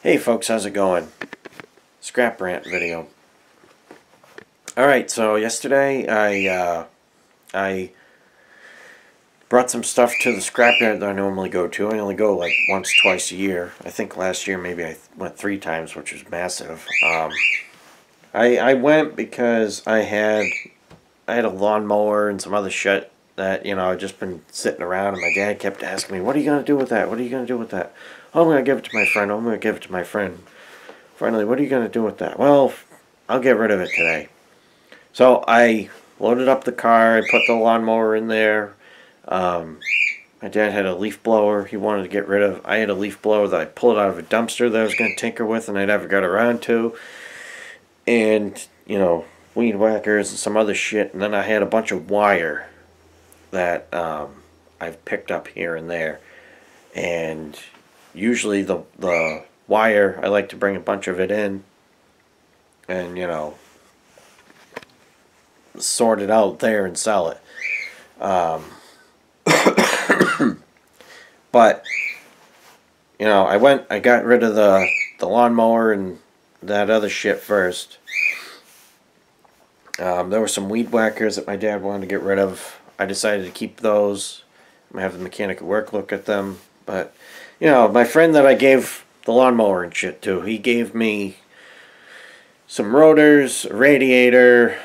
Hey folks, how's it going? Scrap rant video. Alright, so yesterday I brought some stuff to the scrapyard that I normally go to. I only go like once, twice a year. I think last year maybe I went 3 times, which was massive. I went because I had a lawnmower and some other shit that, I'd just been sitting around, and my dad kept asking me, what are you going to do with that? What are you going to do with that? Oh, I'm going to give it to my friend. Oh, I'm going to give it to my friend. Finally, what are you going to do with that? Well, I'll get rid of it today. So I loaded up the car. I put the lawnmower in there. My dad had a leaf blower he wanted to get rid of. I had a leaf blower that I pulled out of a dumpster that I was going to tinker with and I never got around to. And, weed whackers and some other shit. And then I had a bunch of wire that I've picked up here and there. And usually the wire, I like to bring a bunch of it in and, sort it out there and sell it. But, I got rid of the lawnmower and that other shit first. There were some weed whackers that my dad wanted to get rid of. I decided to keep those. I'm going to have the mechanic at work look at them. But, my friend that I gave the lawnmower and shit to, he gave me some rotors, a radiator,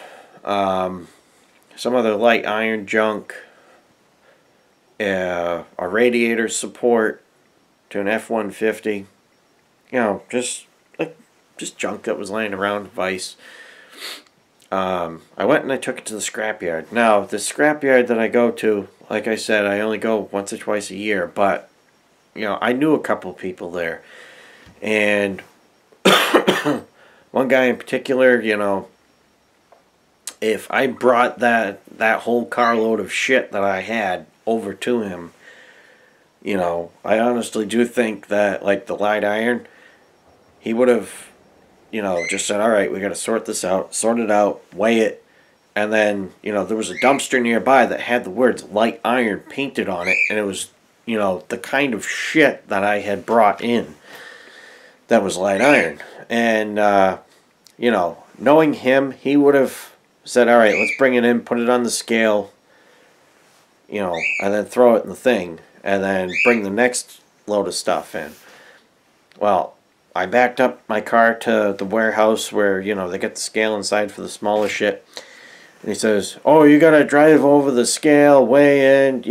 some other light iron junk, a radiator support to an F-150. Just junk that was laying around, vice. I went and I took it to the scrapyard. Now, the scrapyard that I go to, like I said, I only go once or twice a year, but, I knew a couple people there. And one guy in particular, if I brought that whole carload of shit that I had over to him, I honestly do think that, like, the light iron, he would have, just said, alright, we got to sort this out, sort it out, weigh it, and then, there was a dumpster nearby that had the words light iron painted on it, and it was, the kind of shit that I had brought in that was light iron. And, knowing him, he would have said, alright, let's bring it in, put it on the scale, and then throw it in the thing, and then bring the next load of stuff in. Well, I backed up my car to the warehouse where, they get the scale inside for the smaller shit. And he says, oh, you gotta drive over the scale, weigh in,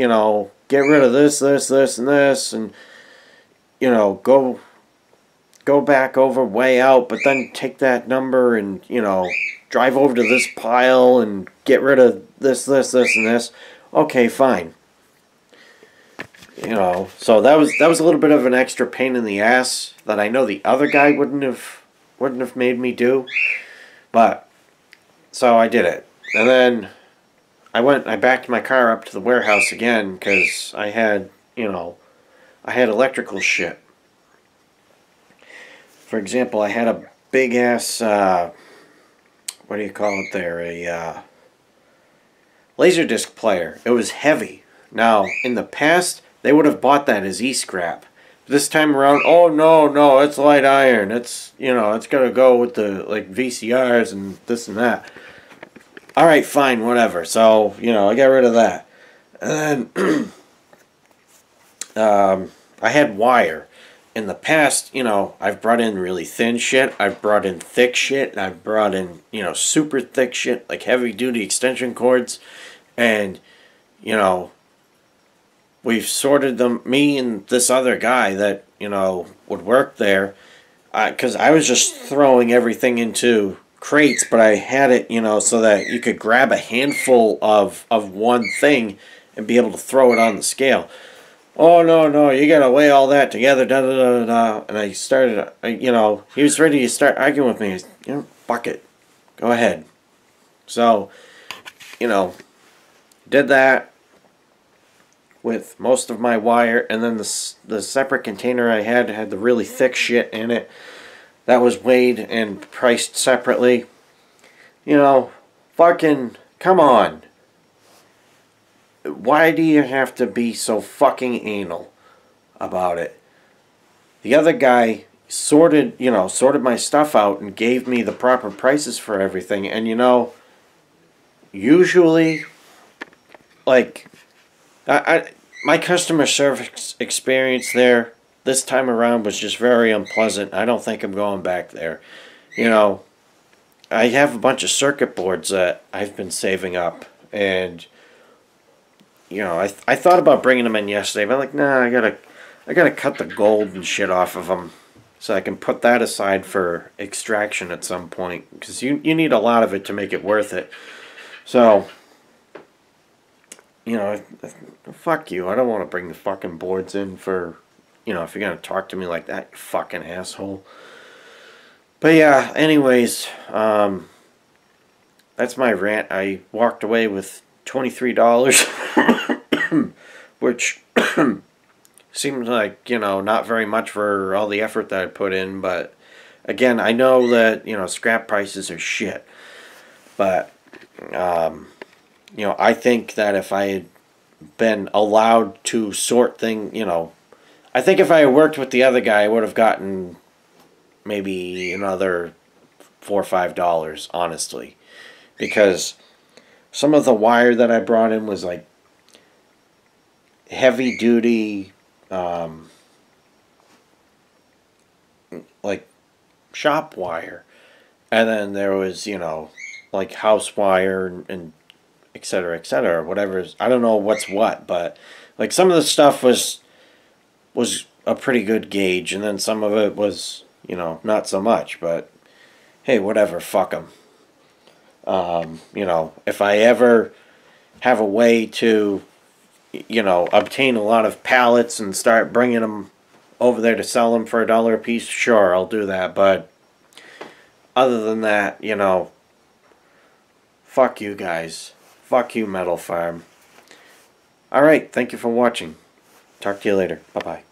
get rid of this, this, this, and this, and, go back over, weigh out, but then take that number and, drive over to this pile and get rid of this, this, this, and this. Okay, fine. So that was a little bit of an extra pain in the ass that I know the other guy wouldn't have made me do. But so I did it. And then I backed my car up to the warehouse again because I had electrical shit. For example, I had a big ass what do you call it there? A Laserdisc player. It was heavy. Now, in the past, they would have bought that as e-scrap. This time around, oh no, it's light iron. It's, it's got to go with the, like, VCRs and this and that. Alright, fine, whatever. So, I got rid of that. And then, I had wire. In the past, I've brought in really thin shit. I've brought in thick shit. I've brought in, super thick shit, like heavy-duty extension cords. And, we've sorted them, me and this other guy that, would work there, because I was just throwing everything into crates, but I had it, so that you could grab a handful of one thing and be able to throw it on the scale. Oh, no, you gotta weigh all that together, da-da-da-da-da. And I started, he was ready to start arguing with me. Fuck it. Go ahead. So, did that with most of my wire, and then the separate container I had the really thick shit in it. That was weighed and priced separately. Fucking, come on. Why do you have to be so fucking anal about it? The other guy, sorted my stuff out and gave me the proper prices for everything. And usually, like, my customer service experience there this time around was just very unpleasant. I don't think I'm going back there. I have a bunch of circuit boards that I've been saving up, and I thought about bringing them in yesterday, but I'm like, nah, I gotta cut the gold and shit off of them so I can put that aside for extraction at some point, because you need a lot of it to make it worth it. So, fuck you. I don't want to bring the fucking boards in for, if you're gonna talk to me like that, you fucking asshole. But yeah, anyways, that's my rant. I walked away with $23, which seems like, not very much for all the effort that I put in. But again, I know that, scrap prices are shit. But, I think that if I had been allowed to sort I think if I had worked with the other guy, I would have gotten maybe another $4 or $5, honestly, because some of the wire that I brought in was like heavy duty, like shop wire, and then there was like house wire and etc., whatever. I don't know what's what, but like some of the stuff was a pretty good gauge, and then some of it was not so much, but hey, whatever, fuck them. If I ever have a way to, obtain a lot of pallets and start bringing them over there to sell them for $1 a piece, sure, I'll do that. But other than that, fuck you guys. Fuck you, Metal Farm. Alright, thank you for watching. Talk to you later. Bye-bye.